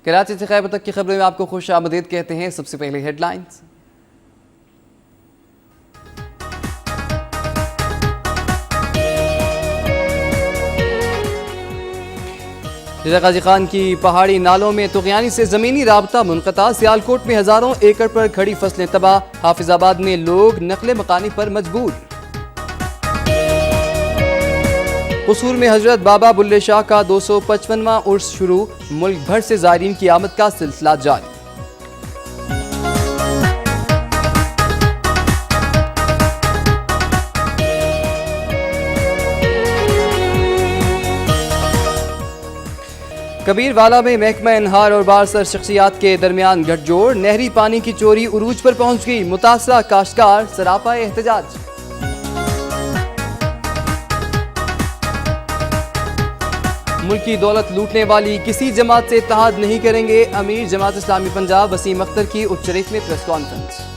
کراچی سے خیبر تک کی خبروں میں آپ کو خوش آمدید کہتے ہیں۔ سب سے پہلے ہیڈ لائنز۔ رضا قاضی خان کی پہاڑی نالوں میں طغیانی سے زمینی رابطہ منقطع، سیالکوٹ میں ہزاروں ایکڑ پر کھڑی فصلیں تباہ، حافظ آباد میں لوگ نقل مکانی پر مجبور۔ قصور میں حضرت بابا بلے شاہ کا 255واں عرس شروع، ملک بھر سے زائرین کی آمد کا سلسلہ جاری۔ کبیر والا میں محکمہ انہار اور بارسر شخصیات کے درمیان گٹھ جوڑ، نہری پانی کی چوری عروج پر پہنچ گئی، متاثرہ کاشتکار سراپا احتجاج۔ ملک کی دولت لوٹنے والی کسی جماعت سے اتحاد نہیں کریں گے، امیر جماعت اسلامی پنجاب وسیم اختر کی اچریف میں پریس کانفرنس۔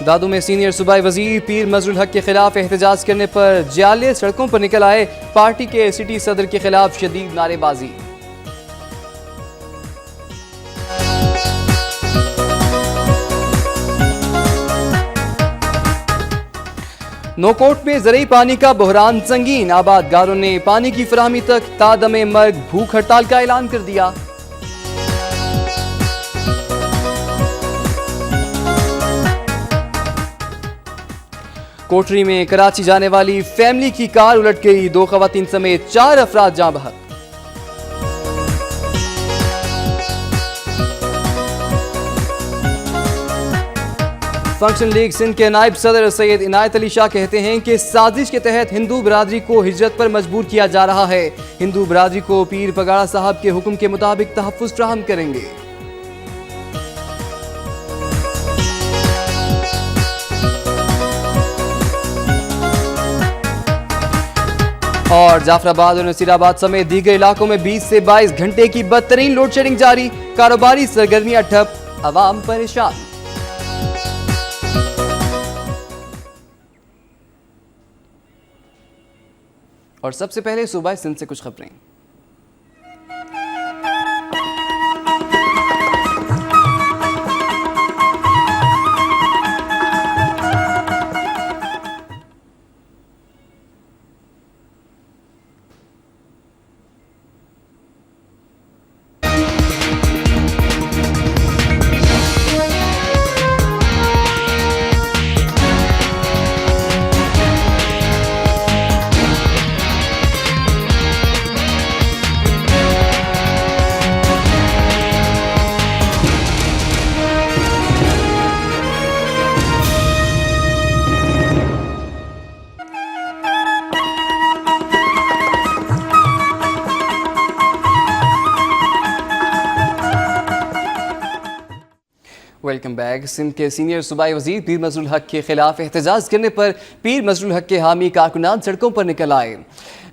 دادو میں سینئر صوبائی وزیر پیر مظہر الحق کے خلاف احتجاج کرنے پر جیالے سڑکوں پر نکل آئے، پارٹی کے سٹی صدر کے خلاف شدید نعرے بازی۔ نوکوٹ میں زرعی پانی کا بحران سنگین، آبادگاروں نے پانی کی فراہمی تک تا دم مرگ بھوک ہڑتال کا اعلان کر دیا۔ کوٹری میں کراچی جانے والی فیملی کی کار الٹ گئی، 2 خواتین سمیت 4 افراد جاں بحق۔ فنکشن لیگ سندھ کے نائب صدر سید عنایت علی شاہ کہتے ہیں کہ سازش کے تحت ہندو برادری کو ہجرت پر مجبور کیا جا رہا ہے، ہندو برادری کو پیر پگاڑا صاحب کے حکم کے مطابق تحفظ فراہم کریں گے۔ اور جعفر آباد اور نصیر آباد سمیت دیگر علاقوں میں 20 سے 22 گھنٹے کی بدترین لوڈ شیڈنگ جاری، کاروباری سرگرمیاں ٹھپ، عوام پریشان۔ اور سب سے پہلے صوبہ سندھ سے کچھ خبریں۔ Welcome back. سندھ کے سینئر صوبائی وزیر پیر مظہر الحق کے خلاف احتجاج کرنے پر پیر مظہر الحق کے حامی کارکنان سڑکوں پر نکل آئے۔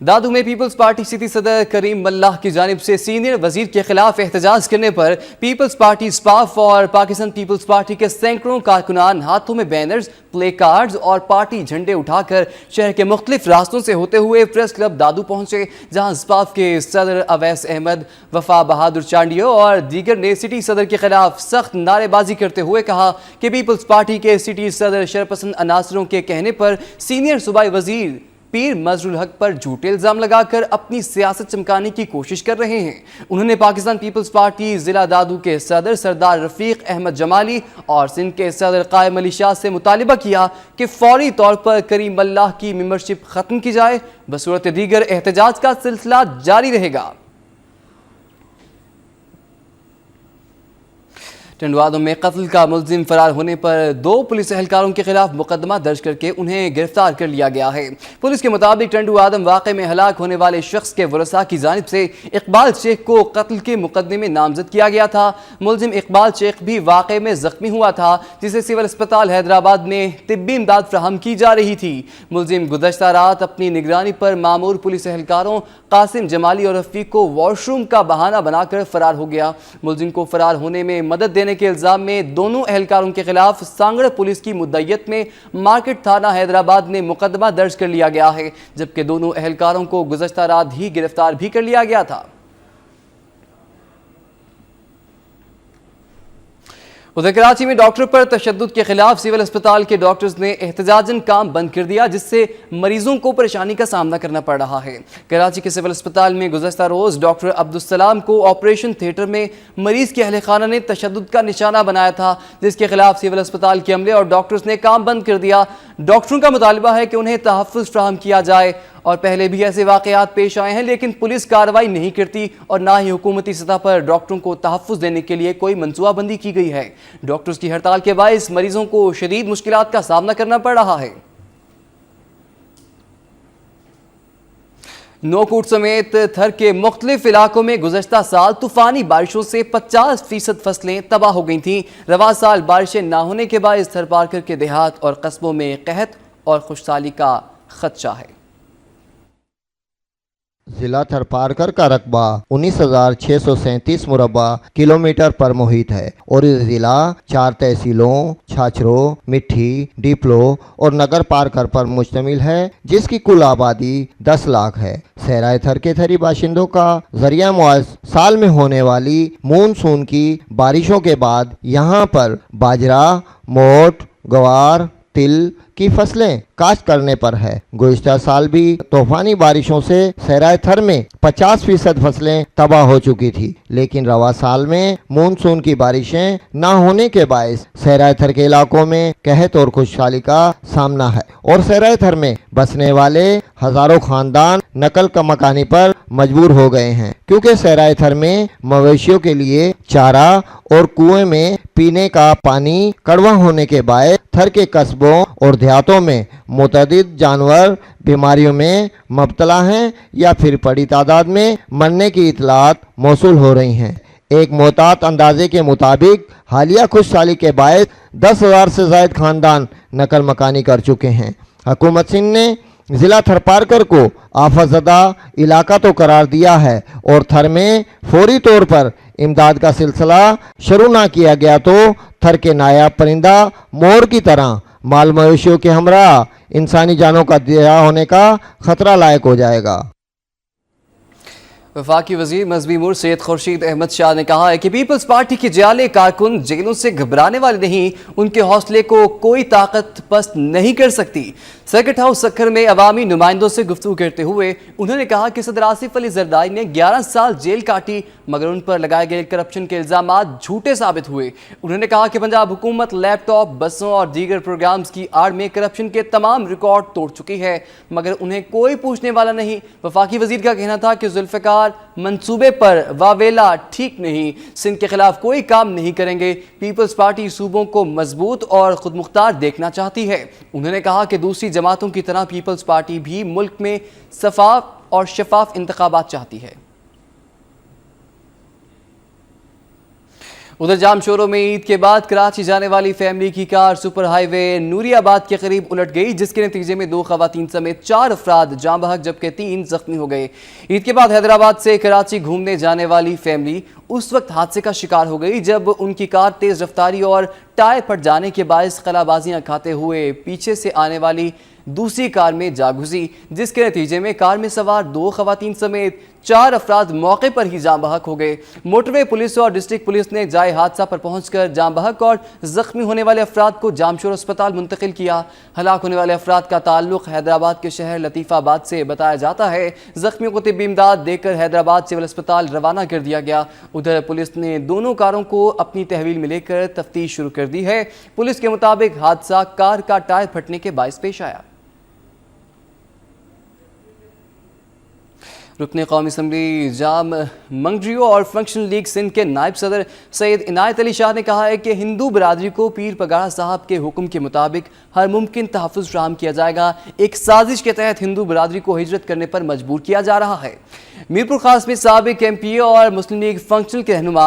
دادو میں پیپلز پارٹی سٹی صدر کریم ملہ کی جانب سے سینئر وزیر کے خلاف احتجاج کرنے پر پیپلز پارٹی سپاف اور پاکستان پیپلز پارٹی کے سینکڑوں کارکنان ہاتھوں میں بینرز، پلے کارڈز اور پارٹی جھنڈے اٹھا کر شہر کے مختلف راستوں سے ہوتے ہوئے پریس کلب دادو پہنچے، جہاں سپاف کے صدر اویس احمد، وفا بہادر چانڈیو اور دیگر نے سٹی صدر کے خلاف سخت نعرے بازی کرتے ہوئے کہا کہ پیپلز پارٹی کے سٹی صدر شرپسند عناصروں کے کہنے پر سینئر صوبائی وزیر پیر مظہر الحق پر جھوٹے الزام لگا کر اپنی سیاست چمکانے کی کوشش کر رہے ہیں۔ انہوں نے پاکستان پیپلز پارٹی ضلع دادو کے صدر سردار رفیق احمد جمالی اور سندھ کے صدر قائم علی شاہ سے مطالبہ کیا کہ فوری طور پر کریم اللہ کی ممبرشپ ختم کی جائے، بصورت دیگر احتجاج کا سلسلہ جاری رہے گا۔ ٹنڈوادوں میں قتل کا ملزم فرار ہونے پر 2 پولیس اہلکاروں کے خلاف مقدمہ درج کر کے انہیں گرفتار کر لیا گیا ہے۔ پولیس کے مطابق ٹنڈو آدم واقعے میں ہلاک ہونے والے شخص کے ورثاء کی جانب سے اقبال شیخ کو قتل کے مقدمے میں نامزد کیا گیا تھا۔ ملزم اقبال شیخ بھی واقعے میں زخمی ہوا تھا، جسے سول اسپتال حیدرآباد میں طبی امداد فراہم کی جا رہی تھی۔ ملزم گزشتہ رات اپنی نگرانی پر مامور پولیس اہلکاروں قاسم جمالی اور رفیق کو واش روم کا بہانہ بنا کر فرار ہو گیا۔ ملزم کو فرار ہونے میں مدد دینے کرنے کے الزام میں دونوں اہلکاروں کے خلاف سانگڑ پولیس کی مدعیت میں مارکیٹ تھانہ حیدرآباد میں مقدمہ درج کر لیا گیا ہے، جبکہ دونوں اہلکاروں کو گزشتہ رات ہی گرفتار بھی کر لیا گیا تھا۔ ادھر کراچی میں ڈاکٹر پر تشدد کے خلاف سول اسپتال کے ڈاکٹرز نے احتجاجاً کام بند کر دیا، جس سے مریضوں کو پریشانی کا سامنا کرنا پڑ رہا ہے۔ کراچی کے سول اسپتال میں گزشتہ روز ڈاکٹر عبدالسلام کو آپریشن تھیٹر میں مریض کے اہل خانہ نے تشدد کا نشانہ بنایا تھا، جس کے خلاف سول اسپتال کے عملے اور ڈاکٹرز نے کام بند کر دیا۔ ڈاکٹروں کا مطالبہ ہے کہ انہیں تحفظ فراہم کیا جائے، اور پہلے بھی ایسے واقعات پیش آئے ہیں لیکن پولیس کارروائی نہیں کرتی اور نہ ہی حکومتی سطح پر ڈاکٹروں کو تحفظ دینے کے لیے کوئی منصوبہ بندی کی گئی ہے۔ ڈاکٹرز کی ہڑتال کے باعث مریضوں کو شدید مشکلات کا سامنا کرنا پڑ رہا ہے۔ نوکوٹ سمیت تھر کے مختلف علاقوں میں گزشتہ سال طوفانی بارشوں سے 50% فصلیں تباہ ہو گئی تھیں۔ رواں سال بارشیں نہ ہونے کے باعث تھر پارکر کے دیہات اور قصبوں میں قحط اور خشکسالی کا خدشہ ہے۔ ضلع تھر پارکر کا رقبہ 19,637 مربع کلومیٹر پر محیط ہے اور اس ضلع 4 تحصیلوں چھاچرو، مٹھی، ڈیپلو اور نگر پارکر پر مشتمل ہے، جس کی کل آبادی 10 لاکھ ہے۔ صحرائے تھر کے تھری باشندوں کا ذریعہ معاش سال میں ہونے والی مونسون کی بارشوں کے بعد یہاں پر باجرہ، موٹ، گوار، تل کی فصلیں کاشت کرنے پر ہے۔ گزشتہ سال بھی طوفانی بارشوں سے صحرائے تھر میں 50% فصلیں تباہ ہو چکی تھی، لیکن رواں سال میں مونسون کی بارشیں نہ ہونے کے باعث صحرائے تھر کے علاقوں میں قحط اور خشکسالی کا سامنا ہے اور صحرائے تھر میں بسنے والے ہزاروں خاندان نقل مکانی پر مجبور ہو گئے ہیں، کیونکہ صحرائے تھر میں مویشیوں کے لیے چارہ اور کنویں میں پینے کا پانی کڑوا ہونے کے باعث تھر کے قصبوں اور دیہاتوں میں متعدد جانور بیماریوں میں مبتلا ہیں یا پھر بڑی تعداد میں مرنے کی اطلاعات موصول ہو رہی ہیں۔ ایک محتاط اندازے کے مطابق حالیہ خشکسالی کے باعث 10,000 سے زائد خاندان نقل مکانی کر چکے ہیں۔ حکومت سندھ نے ضلع تھر پارکر کو آفت زدہ علاقہ تو قرار دیا ہے اور تھر میں فوری طور پر امداد کا سلسلہ شروع نہ کیا گیا تو تھر کے نایاب پرندہ مور کی طرح مال مویشیوں کے ہمراہ انسانی جانوں کا ضیاع ہونے کا خطرہ لاحق ہو جائے گا۔ وفاقی وزیر مذہبی امور سید خورشید احمد شاہ نے کہا ہے کہ پیپلز پارٹی کے جعلی کارکن جیلوں سے گھبرانے والے نہیں، ان کے حوصلے کو کوئی طاقت پست نہیں کر سکتی۔ سرکٹ ہاؤس سکھر میں عوامی نمائندوں سے گفتگو کرتے ہوئے انہوں نے کہا کہ صدر آصف علی زرداری نے 11 سال جیل کاٹی مگر ان پر لگائے گئے کرپشن کے الزامات جھوٹے ثابت ہوئے۔ انہوں نے کہا کہ پنجاب حکومت لیپ ٹاپ، بسوں اور دیگر پروگرامز کی آڑ میں کرپشن کے تمام ریکارڈ توڑ چکی ہے مگر انہیں کوئی پوچھنے والا نہیں۔ وفاقی وزیر کا کہنا تھا کہ ذوالفقار منصوبے پر واویلا ٹھیک نہیں، سندھ کے خلاف کوئی کام نہیں کریں گے۔ پیپلز پارٹی صوبوں کو مضبوط اور خود مختار دیکھنا چاہتی ہے۔ انہوں نے کہا کہ دوسری جماعتوں کی طرح پیپلز پارٹی بھی ملک میں شفاف انتخابات چاہتی ہے۔ ادھر جام شوروں میں عید کے بعد کراچی جانے والی فیملی کی کار سپر ہائی وے نوری آباد کے قریب الٹ گئی، جس کے نتیجے میں 2 خواتین سمیت 4 افراد جاں بحق جبکہ 3 زخمی ہو گئے۔ عید کے بعد حیدرآباد سے کراچی گھومنے جانے والی فیملی اس وقت حادثے کا شکار ہو گئی جب ان کی کار تیز رفتاری اور ٹائر پھٹ جانے کے باعث خلا بازیاں کھاتے ہوئے پیچھے سے آنے والی دوسری کار میں جا گھسی، جس کے نتیجے میں کار میں سوار 2 خواتین سمیت 4 افراد موقع پر ہی جاں بحق ہو گئے۔ موٹر وے پولیس اور ڈسٹرکٹ پولیس نے جائے حادثہ پر پہنچ کر جاں بحق اور زخمی ہونے والے افراد کو جامشور اسپتال منتقل کیا۔ ہلاک ہونے والے افراد کا تعلق حیدرآباد کے شہر لطیفہ آباد سے بتایا جاتا ہے۔ زخمیوں کو طبی امداد دے کر حیدرآباد سول اسپتال روانہ کر دیا گیا۔ ادھر پولیس نے دونوں کاروں کو اپنی تحویل میں لے کر تفتیش شروع کر دی ہے۔ پولیس کے مطابق حادثہ کار کا ٹائر پھٹنے کے باعث پیش آیا۔ رکن قومی اسمبلی جام منگریو اور فنکشن لیگ سندھ کے نائب صدر سید عنایت علی شاہ نے کہا ہے کہ ہندو برادری کو پیر پگاڑا صاحب کے حکم کے مطابق ہر ممکن تحفظ فراہم کیا جائے گا۔ ایک سازش کے تحت ہندو برادری کو ہجرت کرنے پر مجبور کیا جا رہا ہے۔ میرپور خاص میں سابق ایم پی اے اور مسلم لیگ فنکشنل کے رہنما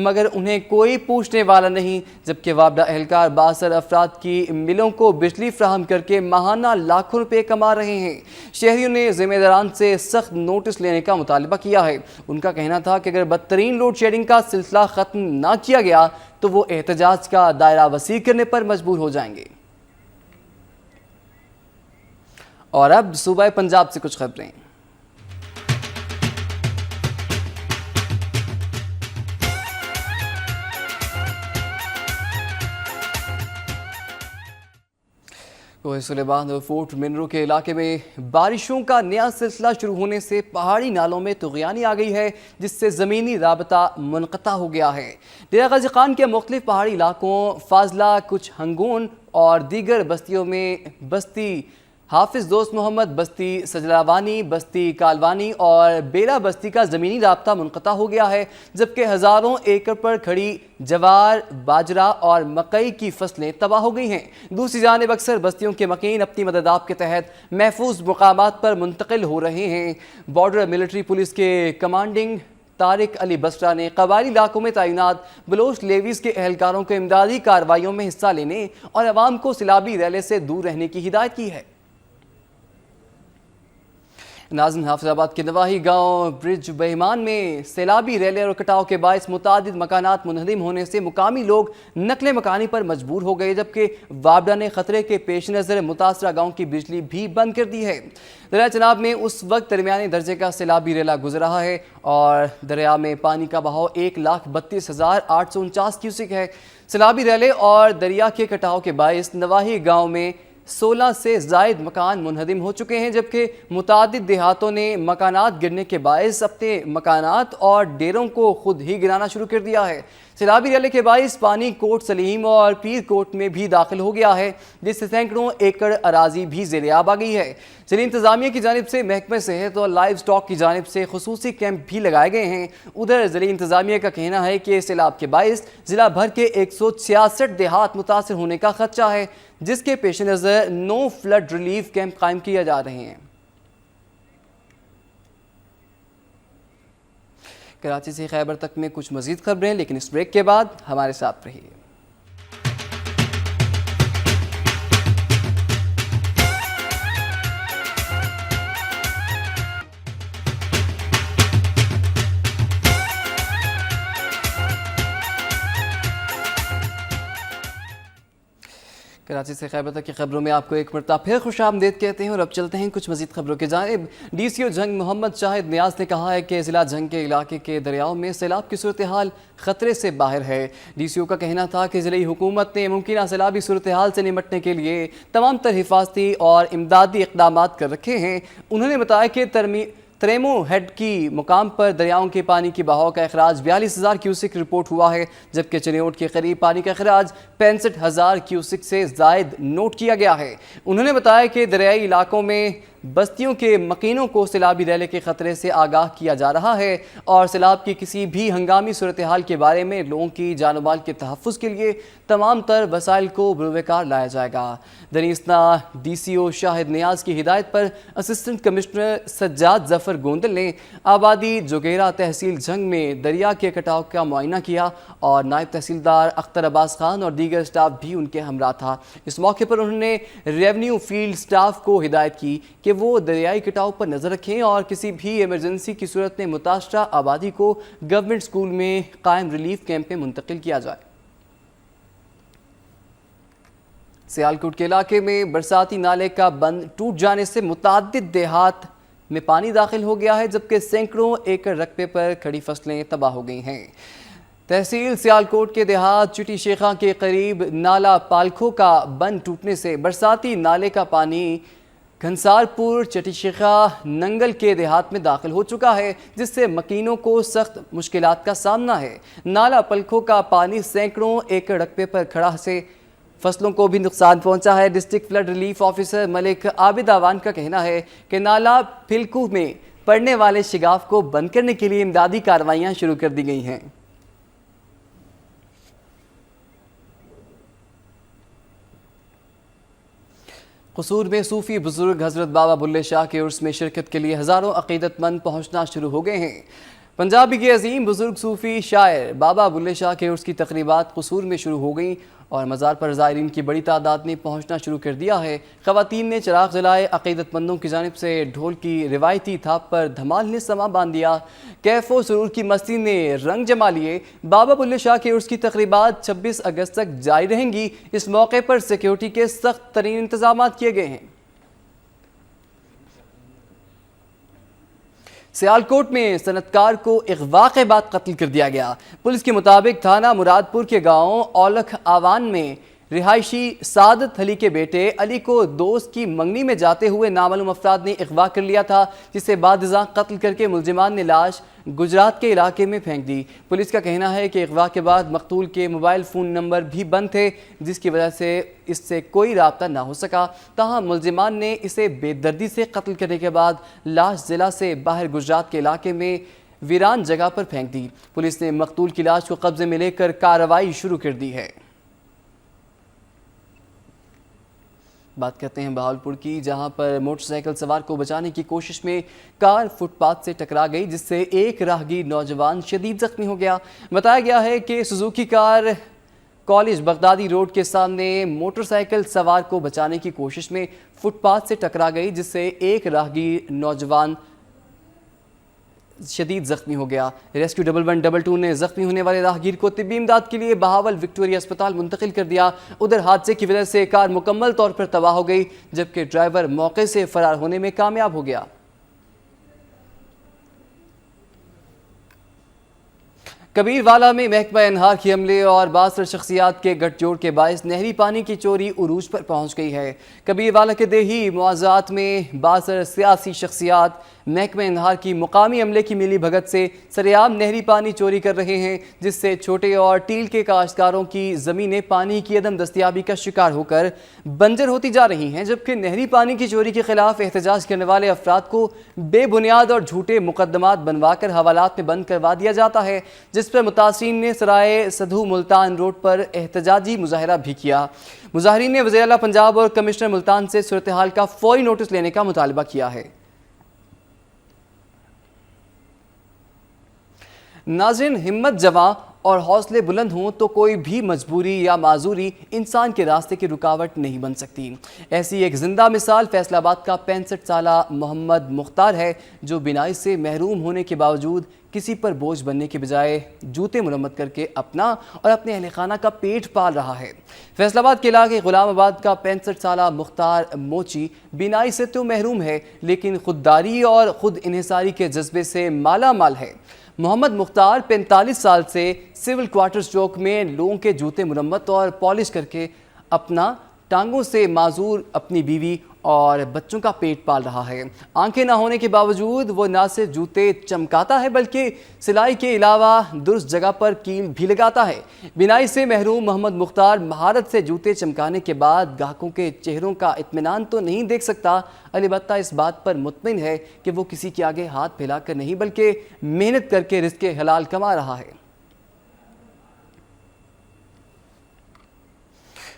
مگر انہیں کوئی پوچھنے والا نہیں، جبکہ وابڈہ اہلکار بااثر افراد کی ملوں کو بجلی فراہم کر کے ماہانہ لاکھوں روپے کما رہے ہیں۔ شہریوں نے ذمہ داران سے سخت نوٹس لینے کا مطالبہ کیا ہے۔ ان کا کہنا تھا کہ اگر بدترین لوڈ شیڈنگ کا سلسلہ ختم نہ کیا گیا تو وہ احتجاج کا دائرہ وسیع کرنے پر مجبور ہو جائیں گے۔ اور اب صوبہ پنجاب سے کچھ خبریں۔ کوہ سلیمان اور فورٹ منرو کے علاقے میں بارشوں کا نیا سلسلہ شروع ہونے سے پہاڑی نالوں میں طغیانی آ گئی ہے، جس سے زمینی رابطہ منقطع ہو گیا ہے۔ ڈیرہ غازی خان کے مختلف پہاڑی علاقوں فاضلہ، کچھ ہنگون اور دیگر بستیوں میں بستی حافظ دوست محمد، بستی سجلاوانی، بستی کالوانی اور بیلا بستی کا زمینی رابطہ منقطع ہو گیا ہے، جبکہ ہزاروں ایکڑ پر کھڑی جوار، باجرہ اور مکئی کی فصلیں تباہ ہو گئی ہیں۔ دوسری جانب اکثر بستیوں کے مکین اپنی مدد آپ کے تحت محفوظ مقامات پر منتقل ہو رہے ہیں۔ بارڈر ملٹری پولیس کے کمانڈنگ طارق علی بسرا نے قبائلی علاقوں میں تعینات بلوچ لیویز کے اہلکاروں کو امدادی کارروائیوں میں حصہ لینے اور عوام کو سیلابی ریلے سے دور رہنے کی ہدایت کی ہے۔ ناظرین، حافظ آباد کے نواحی گاؤں برج بہمان میں سیلابی ریلے اور کٹاؤ کے باعث متعدد مکانات منہدم ہونے سے مقامی لوگ نقل مکانی پر مجبور ہو گئے، جبکہ وابڈا نے خطرے کے پیش نظر متاثرہ گاؤں کی بجلی بھی بند کر دی ہے۔ دریا چناب میں اس وقت درمیانے درجے کا سیلابی ریلا گزر رہا ہے اور دریا میں پانی کا بہاؤ 1,32,849 کیوسک ہے۔ سیلابی ریلے اور دریا کے کٹاؤ کے باعث نواحی گاؤں میں 16 سے زائد مکان منہدم ہو چکے ہیں، جبکہ متعدد دیہاتوں نے مکانات گرنے کے باعث اپنے مکانات اور ڈیروں کو خود ہی گرانا شروع کر دیا ہے۔ سیلابی ریلے کے باعث پانی کوٹ سلیم اور پیر کوٹ میں بھی داخل ہو گیا ہے، جس سے سینکڑوں ایکڑ اراضی بھی زیر آب آ گئی ہے۔ ضلع انتظامیہ کی جانب سے محکمہ صحت اور لائیو سٹاک کی جانب سے خصوصی کیمپ بھی لگائے گئے ہیں۔ ادھر ضلع انتظامیہ کا کہنا ہے کہ سیلاب کے باعث ضلع بھر کے 166 دیہات متاثر ہونے کا خدشہ ہے، جس کے پیش نظر 9 فلڈ ریلیف کیمپ قائم کیے جا رہے ہیں۔ کراچی سے خیبر تک میں کچھ مزید خبریں، لیکن اس بریک کے بعد ہمارے ساتھ رہیے۔ کراچی سے خیبر تک کی خبروں میں آپ کو ایک مرتبہ پھر خوش آمدید کہتے ہیں اور اب چلتے ہیں کچھ مزید خبروں کی جانب۔ ڈی سی او جنگ محمد شاہد نیاز نے کہا ہے کہ ضلع جنگ کے علاقے کے دریاؤں میں سیلاب کی صورتحال خطرے سے باہر ہے۔ ڈی سی او کا کہنا تھا کہ ضلعی حکومت نے ممکنہ سیلابی صورتحال سے نمٹنے کے لیے تمام تر حفاظتی اور امدادی اقدامات کر رکھے ہیں۔ انہوں نے بتایا کہ تریمو ہیڈ کی مقام پر دریاؤں کے پانی کی بہاؤ کا اخراج 42,000 کیوسک رپورٹ ہوا ہے، جبکہ چنیوٹ کے قریب پانی کا اخراج 65,000 کیوسک سے زائد نوٹ کیا گیا ہے۔ انہوں نے بتایا کہ دریائی علاقوں میں بستیوں کے مکینوں کو سیلابی ریلے کے خطرے سے آگاہ کیا جا رہا ہے اور سیلاب کی کسی بھی ہنگامی صورتحال کے بارے میں لوگوں کی جان و مال کے تحفظ کے لیے تمام تر وسائل کو بروئے کار لایا جائے گا۔ دنیستہ ڈی سی او شاہد نیاز کی ہدایت پر اسسٹنٹ کمشنر سجاد ظفر گوندل نے آبادی جوگیرہ تحصیل جنگ میں دریا کے کٹاؤ کا معائنہ کیا اور نائب تحصیلدار اختر عباس خان اور دیگر سٹاف بھی ان کے ہمراہ تھا۔ اس موقع پر انہوں نے ریونیو فیلڈ سٹاف کو ہدایت کی کہ وہ دریائی کٹاؤ پر نظر رکھیں اور کسی بھی ایمرجنسی کی صورت میں متاثرہ آبادی کو گورنمنٹ اسکول میں قائم ریلیف کیمپ میں منتقل کیا جائے۔ سیالکوٹ کے علاقے میں برساتی نالے کا بند ٹوٹ جانے سے متعدد دیہات میں پانی داخل ہو گیا ہے، جبکہ سینکڑوں ایکڑ رقبے پر کھڑی فصلیں تباہ ہو گئی ہیں۔ تحصیل سیالکوٹ کے دیہات چٹی شیخاں کے قریب نالا پالکھو کا بند ٹوٹنے سے برساتی نالے کا پانی گھنسار پور، چٹی شیخا، ننگل کے دیہات میں داخل ہو چکا ہے، جس سے مکینوں کو سخت مشکلات کا سامنا ہے۔ نالا پلکھو کا پانی سینکڑوں ایکڑ رقبے پر کھڑا سے فصلوں کو بھی نقصان پہنچا ہے۔ ڈسٹرکٹ فلڈ ریلیف آفیسر ملک عابد آوان کا کہنا ہے کہ نالا پھلکو میں پڑنے والے شگاف کو بند کرنے کے لیے امدادی کارروائیاں شروع کر دی گئی ہیں۔ قصور میں صوفی بزرگ حضرت بابا بلے شاہ کے عرس میں شرکت کے لیے ہزاروں عقیدت مند پہنچنا شروع ہو گئے ہیں۔ پنجابی کے عظیم بزرگ صوفی شاعر بابا بلے شاہ کے عرس کی تقریبات قصور میں شروع ہو گئیں اور مزار پر زائرین کی بڑی تعداد نے پہنچنا شروع کر دیا ہے۔ خواتین نے چراغ جلائے، عقیدت مندوں کی جانب سے ڈھول کی روایتی تھاپ پر دھمال نے سما باندھ دیا۔ کیف و سرور کی مستی نے رنگ جما لیے۔ بابا بلے شاہ کے عرس کی تقریبات 26 اگست تک جاری رہیں گی۔ اس موقع پر سیکیورٹی کے سخت ترین انتظامات کیے گئے ہیں۔ سیالکوٹ میں صنعتکار کو اغوا کے بعد قتل کر دیا گیا۔ پولیس کے مطابق تھانہ مرادپور کے گاؤں اولکھ آوان میں رہائشی سعادت علی کے بیٹے علی کو دوست کی منگنی میں جاتے ہوئے نامعلوم افراد نے اغوا کر لیا تھا، جسے بعد ازاں قتل کر کے ملزمان نے لاش گجرات کے علاقے میں پھینک دی۔ پولیس کا کہنا ہے کہ اغوا کے بعد مقتول کے موبائل فون نمبر بھی بند تھے، جس کی وجہ سے اس سے کوئی رابطہ نہ ہو سکا۔ تاہم ملزمان نے اسے بے دردی سے قتل کرنے کے بعد لاش ضلع سے باہر گجرات کے علاقے میں ویران جگہ پر پھینک دی۔ پولیس نے مقتول کی لاش کو قبضے میں لے کر کارروائی شروع کر دی ہے۔ بات کرتے ہیں بہاولپور کی، جہاں پر موٹر سائیکل سوار کو بچانے کی کوشش میں کار فٹ پاتھ سے ٹکرا گئی، جس سے ایک راہگیر نوجوان شدید زخمی ہو گیا۔ بتایا گیا ہے کہ سوزوکی کار کالج بغدادی روڈ کے سامنے موٹر سائیکل سوار کو بچانے کی کوشش میں فٹ پاتھ سے ٹکرا گئی، جس سے ایک راہگیر نوجوان شدید زخمی ہو گیا۔ ریسکیو 1122 نے زخمی ہونے والے راہگیر کو طبی امداد کے لیے بہاول وکٹوریہ اسپتال منتقل کر دیا۔ ادھر حادثے کی وجہ سے کار مکمل طور پر تباہ ہو گئی، جبکہ ڈرائیور موقع سے فرار ہونے میں کامیاب ہو گیا۔ کبیر والا میں محکمہ انہار کی عملے اور باثر شخصیات کے گٹھ جوڑ کے باعث نہری پانی کی چوری عروج پر پہنچ گئی ہے۔ کبیر والا کے دیہی معاوضات میں باثر سیاسی شخصیات محکمہ انہار کی مقامی عملے کی ملی بھگت سے سریعام نہری پانی چوری کر رہے ہیں، جس سے چھوٹے اور ٹیل کے کاشتکاروں کی زمینیں پانی کی عدم دستیابی کا شکار ہو کر بنجر ہوتی جا رہی ہیں، جبکہ نہری پانی کی چوری کے خلاف احتجاج کرنے والے افراد کو بے بنیاد اور جھوٹے مقدمات بنوا کر حوالات میں بند کروا دیا جاتا ہے، جس پر متاثرین نے سرائے سدھو ملتان روڈ پر احتجاجی مظاہرہ بھی کیا۔ مظاہرین نے وزیر اعلیٰ پنجاب اور کمشنر ملتان سے صورتحال کا فوری نوٹس لینے کا مطالبہ کیا ہے۔ ناظرین، ہمت جواں اور حوصلے بلند ہوں تو کوئی بھی مجبوری یا معذوری انسان کے راستے کی رکاوٹ نہیں بن سکتی۔ ایسی ایک زندہ مثال فیصل آباد کا 65 سالہ محمد مختار ہے، جو بینائی سے محروم ہونے کے باوجود کسی پر بوجھ بننے کے بجائے جوتے مرمت کر کے اپنا اور اپنے اہل خانہ کا پیٹ پال رہا ہے۔ فیصل آباد کے علاقے غلام آباد کا 65 سالہ مختار موچی بینائی سے تو محروم ہے، لیکن خودداری اور خود انحصاری کے جذبے سے مالا مال ہے۔ محمد مختار 45 سال سے سول کوارٹرز چوک میں لوگوں کے جوتے مرمت اور پالش کر کے اپنا ٹانگوں سے معذور اپنی بیوی اور بچوں کا پیٹ پال رہا ہے۔ آنکھیں نہ ہونے کے باوجود وہ نہ صرف جوتے چمکاتا ہے بلکہ سلائی کے علاوہ درست جگہ پر کیل بھی لگاتا ہے۔ بینائی سے محروم محمد مختار مہارت سے جوتے چمکانے کے بعد گاہکوں کے چہروں کا اطمینان تو نہیں دیکھ سکتا، البتہ اس بات پر مطمئن ہے کہ وہ کسی کے آگے ہاتھ پھیلا کر نہیں بلکہ محنت کر کے رزق حلال کما رہا ہے۔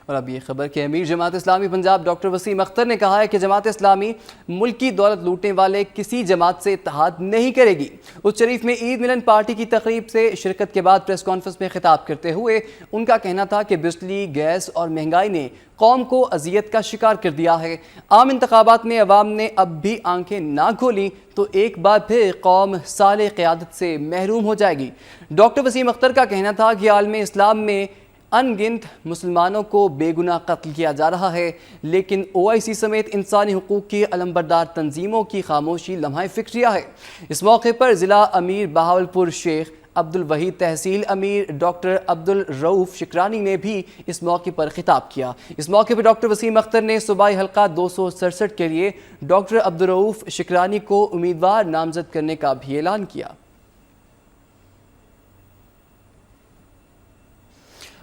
اور اب یہ خبر کہ امیر جماعت اسلامی پنجاب ڈاکٹر وسیم اختر نے کہا ہے کہ جماعت اسلامی ملک کی دولت لوٹنے والے کسی جماعت سے اتحاد نہیں کرے گی۔ اس شریف میں عید ملن پارٹی کی تقریب سے شرکت کے بعد پریس کانفرنس میں خطاب کرتے ہوئے ان کا کہنا تھا کہ بجلی، گیس اور مہنگائی نے قوم کو اذیت کا شکار کر دیا ہے۔ عام انتخابات میں عوام نے اب بھی آنکھیں نہ کھولیں تو ایک بار پھر قوم صالح قیادت سے محروم ہو جائے گی۔ ڈاکٹر وسیم اختر کا کہنا تھا کہ عالم اسلام میں ان گنت مسلمانوں کو بے گناہ قتل کیا جا رہا ہے، لیکن OIC سمیت انسانی حقوق کی علمبردار تنظیموں کی خاموشی لمحہ فکریہ ہے۔ اس موقع پر ضلع امیر بہاولپور شیخ عبد الوحید، تحصیل امیر ڈاکٹر عبد الرؤف شکرانی نے بھی اس موقع پر خطاب کیا۔ اس موقع پر ڈاکٹر وسیم اختر نے صوبائی حلقہ 267 کے لیے ڈاکٹر عبد الرؤف شکرانی کو امیدوار نامزد کرنے کا بھی اعلان کیا۔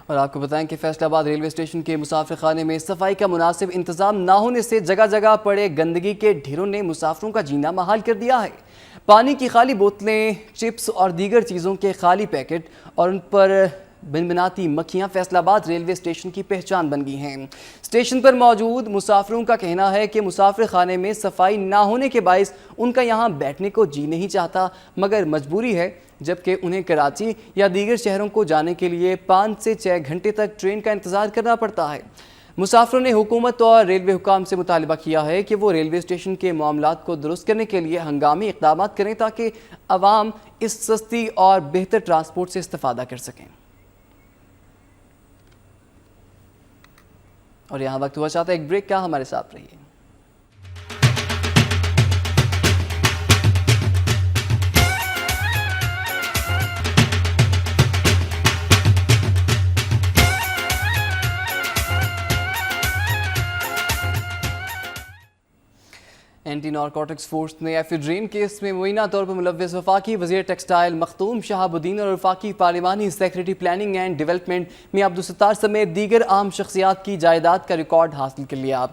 اور آپ کو بتائیں کہ فیصل آباد ریلوے اسٹیشن کے مسافر خانے میں صفائی کا مناسب انتظام نہ ہونے سے جگہ جگہ پڑے گندگی کے ڈھیروں نے مسافروں کا جینا محال کر دیا ہے۔ پانی کی خالی بوتلیں، چپس اور دیگر چیزوں کے خالی پیکٹ اور ان پر بنبناتی مکھیاں فیصل آباد ریلوے اسٹیشن کی پہچان بن گئی ہیں۔ اسٹیشن پر موجود مسافروں کا کہنا ہے کہ مسافر خانے میں صفائی نہ ہونے کے باعث ان کا یہاں بیٹھنے کو جی نہیں چاہتا، مگر مجبوری ہے، جبکہ انہیں کراچی یا دیگر شہروں کو جانے کے لیے 5 سے 6 گھنٹے تک ٹرین کا انتظار کرنا پڑتا ہے۔ مسافروں نے حکومت اور ریلوے حکام سے مطالبہ کیا ہے کہ وہ ریلوے اسٹیشن کے معاملات کو درست کرنے کے لیے ہنگامی اقدامات کریں تاکہ عوام اس سستی اور بہتر ٹرانسپورٹ سے استفادہ کر سکیں۔ اور یہاں وقت ہوا چاہتا ہے ایک بریک کا، ہمارے ساتھ رہیے۔ اینٹی نارکوٹکس فورس نے ایفیڈرین کیس میں مبینہ طور پر ملوث وفاقی وزیر ٹیکسٹائل مختوم شہاب الدین اور وفاقی پارلیمانی سیکریٹری پلاننگ اینڈ ڈیولپمنٹ میاں عبدالستار سمیت دیگر اہم شخصیات کی جائیداد کا ریکارڈ حاصل کر لیا۔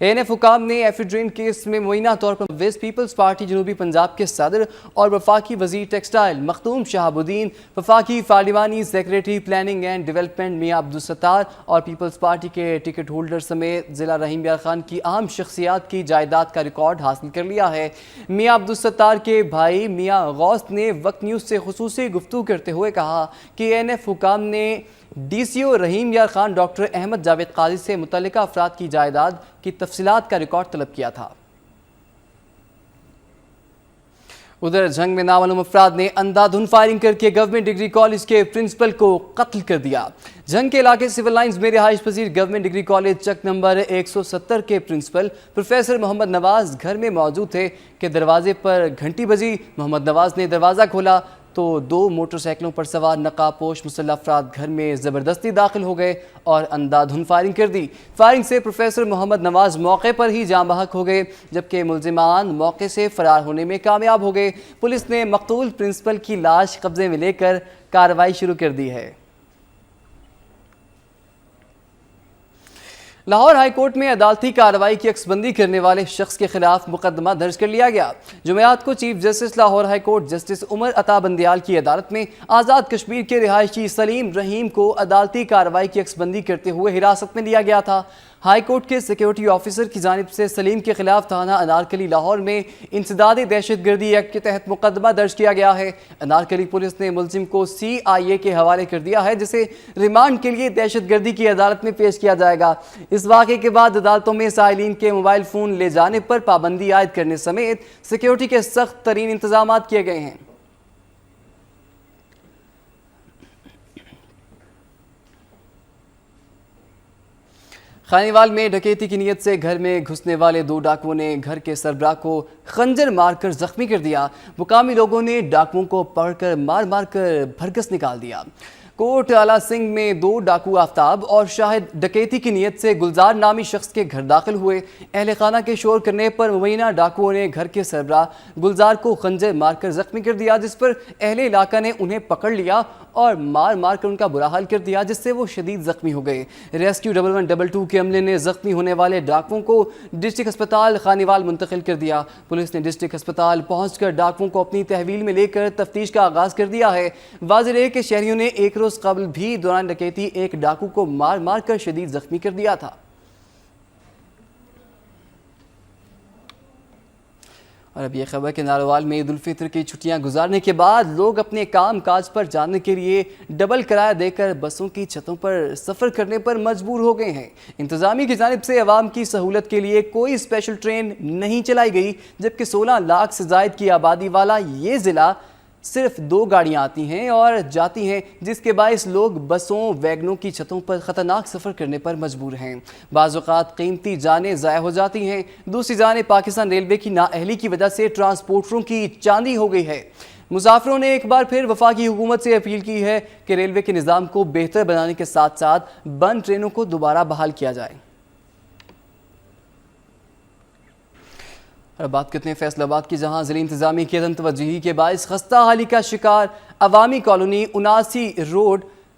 ANF حکام نے ایفیڈرین کیس میں مبینہ طور پر ملوث پیپلز پارٹی جنوبی پنجاب کے صدر اور وفاقی وزیر ٹیکسٹائل مختوم شہاب الدین، وفاقی پارلیمانی سیکریٹری پلاننگ اینڈ ڈیولپمنٹ میاں عبدالستار اور پیپلز پارٹی کے ٹکٹ ہولڈر سمیت ضلع رحیم یار خان کی اہم شخصیات کی جائیداد کا ریکارڈ حاصل کر لیا ہے۔ میاں عبدالستار کے بھائی میاں غوث نے وقت نیوز سے خصوصی گفتگو کرتے ہوئے کہا کہ ANF حکام نے DCO رحیم یار خان ڈاکٹر احمد جاوید قاضی سے متعلقہ افراد کی جائیداد کی تفصیلات کا ریکارڈ طلب کیا تھا۔ ادھر جنگ میں نامعلوم افراد نے اندھا دھند فائرنگ کر کے گورنمنٹ ڈگری کالج کے پرنسپل کو قتل کر دیا۔ جنگ کے علاقے سول لائنز میں رہائش پذیر گورنمنٹ ڈگری کالج چک نمبر 170 کے پرنسپل پروفیسر محمد نواز گھر میں موجود تھے کہ دروازے پر گھنٹی بجی۔ محمد نواز نے دروازہ کھولا تو 2 موٹر سائیکلوں پر سوار نقاب پوش مسلح افراد گھر میں زبردستی داخل ہو گئے اور اندھا دھند فائرنگ کر دی۔ فائرنگ سے پروفیسر محمد نواز موقع پر ہی جاں بحق ہو گئے، جبکہ ملزمان موقع سے فرار ہونے میں کامیاب ہو گئے۔ پولیس نے مقتول پرنسپل کی لاش قبضے میں لے کر کارروائی شروع کر دی ہے۔ لاہور ہائی کورٹ میں عدالتی کارروائی کی عکس بندی کرنے والے شخص کے خلاف مقدمہ درج کر لیا گیا۔ جمعرات کو chief justice Lahore high court justice Umar Ata Bandial کی عدالت میں آزاد کشمیر کے رہائشی سلیم رحیم کو عدالتی کارروائی کی عکس بندی کرتے ہوئے حراست میں لیا گیا تھا۔ ہائی کورٹ کے سیکیورٹی آفیسر کی جانب سے سلیم کے خلاف تھانہ انارکلی لاہور میں انسداد دہشت گردی ایکٹ کے تحت مقدمہ درج کیا گیا ہے۔ انارکلی پولیس نے ملزم کو CIA کے حوالے کر دیا ہے، جسے ریمانڈ کے لیے دہشت گردی کی عدالت میں پیش کیا جائے گا۔ اس واقعے کے بعد عدالتوں میں سائلین کے موبائل فون لے جانے پر پابندی عائد کرنے سمیت سیکیورٹی کے سخت ترین انتظامات کیے گئے ہیں۔ خانیوال میں ڈکیتی کی نیت سے گھر میں گھسنے والے 2 ڈاکوؤں نے گھر کے سربراہ کو خنجر مار کر زخمی کر دیا۔ مقامی لوگوں نے ڈاکوؤں کو پکڑ کر مار کر بھرگس نکال دیا۔ کوٹ آلہ سنگھ میں 2 ڈاکو آفتاب اور شاہد ڈکیتی کی نیت سے گلزار نامی شخص کے گھر داخل ہوئے۔ اہل خانہ کے شور کرنے پر مبینہ ڈاکوؤں نے گھر کے سربراہ گلزار کو خنجر مار کر زخمی کر دیا، جس پر اہل علاقہ نے انہیں پکڑ لیا اور مار کر ان کا برا حال کر دیا، جس سے وہ شدید زخمی ہو گئے۔ ریسکیو 1122 کے عملے نے زخمی ہونے والے ڈاکوؤں کو ڈسٹرکٹ ہسپتال خانیوال منتقل کر دیا۔ پولیس نے ڈسٹرکٹ ہسپتال پہنچ کر ڈاکوؤں کو اپنی تحویل میں لے کر تفتیش کا آغاز کر دیا ہے۔ واضح ہے کہ شہریوں نے ایک روز قبل بھی دوران ڈکیتی ایک ڈاکو کو مار کر شدید زخمی کر دیا تھا۔ اور اب یہ خبر کہ ناروال میں عید الفطر کی چھٹیاں گزارنے کے بعد لوگ اپنے کام کاج پر جانے کے لیے ڈبل کرایہ دے کر بسوں کی چھتوں پر سفر کرنے پر مجبور ہو گئے ہیں۔ انتظامیہ کی جانب سے عوام کی سہولت کے لیے کوئی اسپیشل ٹرین نہیں چلائی گئی، جبکہ 16 لاکھ سے زائد کی آبادی والا یہ ضلع صرف 2 گاڑیاں آتی ہیں اور جاتی ہیں، جس کے باعث لوگ بسوں ویگنوں کی چھتوں پر خطرناک سفر کرنے پر مجبور ہیں۔ بعض اوقات قیمتی جانیں ضائع ہو جاتی ہیں، دوسری جانب پاکستان ریلوے کی نااہلی کی وجہ سے ٹرانسپورٹروں کی چاندی ہو گئی ہے۔ مسافروں نے ایک بار پھر وفاقی حکومت سے اپیل کی ہے کہ ریلوے کے نظام کو بہتر بنانے کے ساتھ ساتھ بند ٹرینوں کو دوبارہ بحال کیا جائے۔ اور بات کرتے ہیں فیصل آباد کی، جہاں ضلع انتظامیہ کی عدم توجہی کے باعث خستہ حالی کا شکار عوامی کالونی 79 روڈ